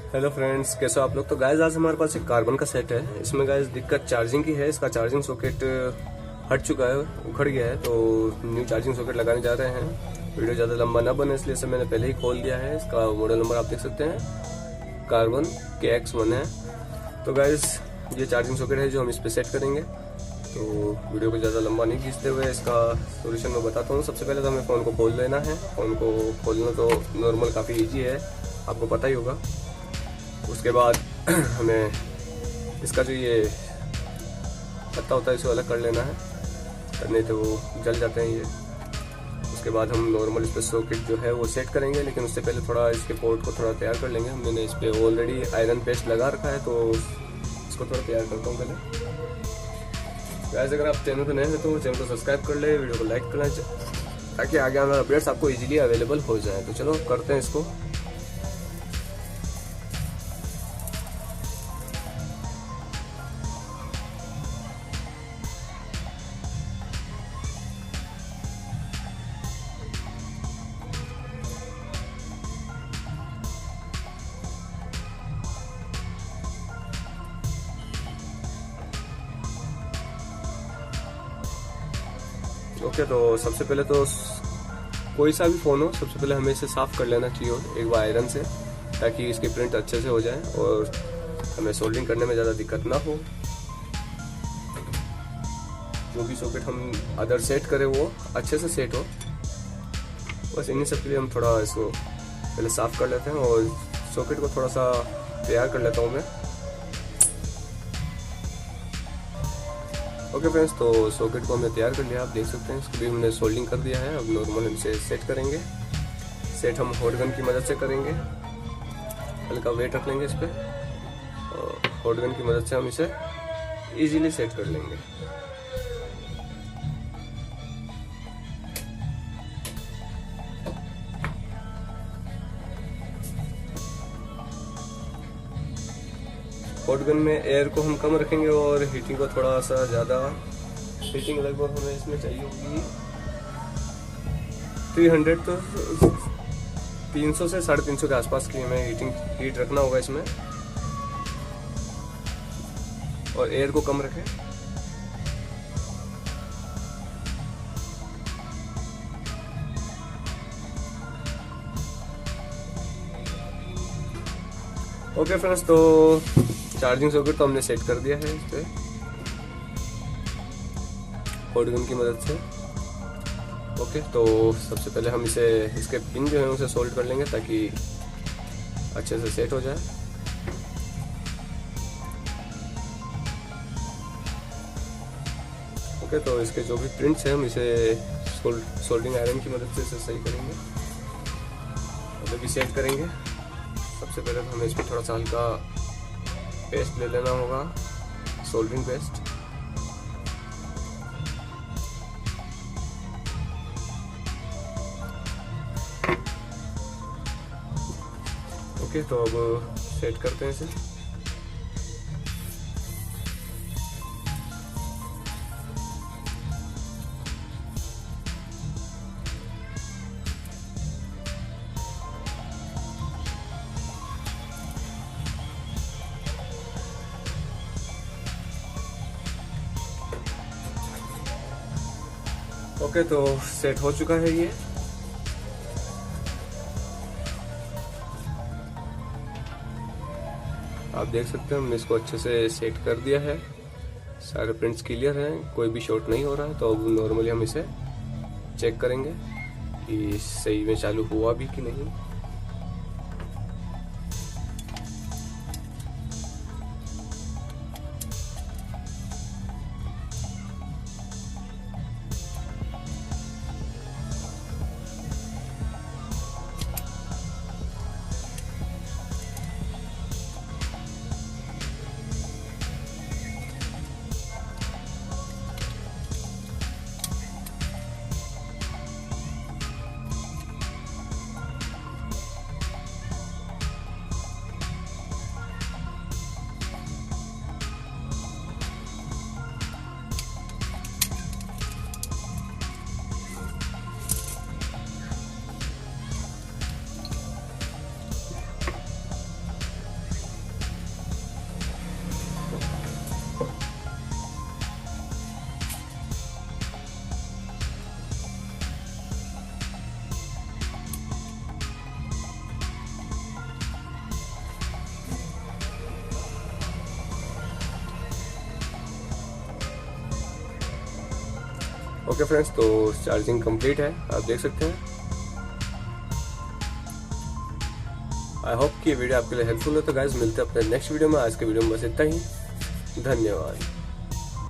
Hello friends, कैसे हो आप लोग। तो गाइस आज हमारे पास एक कार्बन का सेट है। इसमें गाइस दिक्कत चार्जिंग की है। इसका चार्जिंग सॉकेट हट चुका है, उखड़ गया है, तो न्यू चार्जिंग सॉकेट लगाने जा रहे हैं। वीडियो ज़्यादा लंबा ना बने इसलिए इसे मैंने पहले ही खोल दिया है। इसका मॉडल नंबर आप देख सकते हैं, कार्बन KX1 है। तो गाइस ये चार्जिंग सॉकेट है जो हम इस पर सेट करेंगे। तो वीडियो को ज़्यादा लंबा नहीं खींचते हुए इसका सोल्यूशन मैं बताता हूँ। सबसे पहले तो हमें फ़ोन को खोल लेना है। फ़ोन को खोलना तो नॉर्मल काफ़ी ईजी है, आपको पता ही होगा। उसके बाद हमें इसका जो ये पत्ता होता है इसे अलग कर लेना है, नहीं तो वो जल जाते हैं ये। उसके बाद हम नॉर्मल इस पर सॉकेट जो है वो सेट करेंगे, लेकिन उससे पहले थोड़ा इसके पोर्ट को थोड़ा तैयार कर लेंगे। मैंने इस पर ऑलरेडी आयरन पेस्ट लगा रखा है, तो इसको थोड़ा तैयार करता हूँ पहले। गाइस अगर आप चैनल पर नए हैं तो चैनल को सब्सक्राइब कर ले, वीडियो को लाइक करना ताकि आगे आने वाले अपडेट्स आपको ईजिली अवेलेबल हो जाए। तो चलो करते हैं इसको। ओके, तो सबसे पहले तो कोई सा भी फ़ोन हो, सबसे पहले हमें इसे साफ़ कर लेना चाहिए एक बार आयरन से, ताकि इसकी प्रिंट अच्छे से हो जाए और हमें सोल्डरिंग करने में ज़्यादा दिक्कत ना हो। जो भी सॉकेट हम अदर सेट करें वो अच्छे से सेट हो। बस इन्हीं सब के लिए हम थोड़ा इसको पहले साफ़ कर लेते हैं और सॉकेट को थोड़ा सा तैयार कर लेता हूँ मैं। ओके फ्रेंड्स, तो सॉकेट को हमने तैयार कर लिया, आप देख सकते हैं। इसको भी हमने सोल्डिंग कर दिया है। अब नॉर्मल हम इसे सेट करेंगे। सेट हम हॉट गन की मदद से करेंगे। हल्का वेट रख लेंगे इस पर और हॉट गन की मदद से हम इसे इजीली सेट कर लेंगे। हॉट गन में एयर को हम कम रखेंगे और हीटिंग को थोड़ा सा ज़्यादा। हीटिंग लगभग हमें इसमें चाहिए होगी 300 तो 300 से 350 के आसपास की हमें हीट रखना होगा इसमें, और एयर को कम रखें। ओके फ्रेंड्स, तो चार्जिंग सॉकेट तो हमने सेट कर दिया है इस पर हॉट गन की मदद से। ओके, तो सबसे पहले हम इसके पिन जो है उसे सोल्ड कर लेंगे ताकि अच्छे से सेट हो जाए। ओके, तो इसके जो भी प्रिंट्स हैं हम इसे सोल्डिंग आयरन की मदद से इसे सही करेंगे, मतलब भी सेट करेंगे। सबसे पहले तो हमें इस पर थोड़ा सा हल्का पेस्ट ले लेना होगा, सोल्डरिंग पेस्ट। ओके, तो अब सेट करते हैं इसे। ओके, तो सेट हो चुका है ये। आप देख सकते हैं हमने इसको अच्छे से सेट कर दिया है। सारे प्रिंट्स क्लियर हैं, कोई भी शॉर्ट नहीं हो रहा है। तो अब नॉर्मली हम इसे चेक करेंगे कि सही में चालू हुआ भी कि नहीं। ओके फ्रेंड्स, तो चार्जिंग कंप्लीट है, आप देख सकते हैं। आई होप कि ये वीडियो आपके लिए हेल्पफुल हो। तो गाइज मिलते हैं अपने नेक्स्ट वीडियो में। आज के वीडियो में बस इतना ही। धन्यवाद।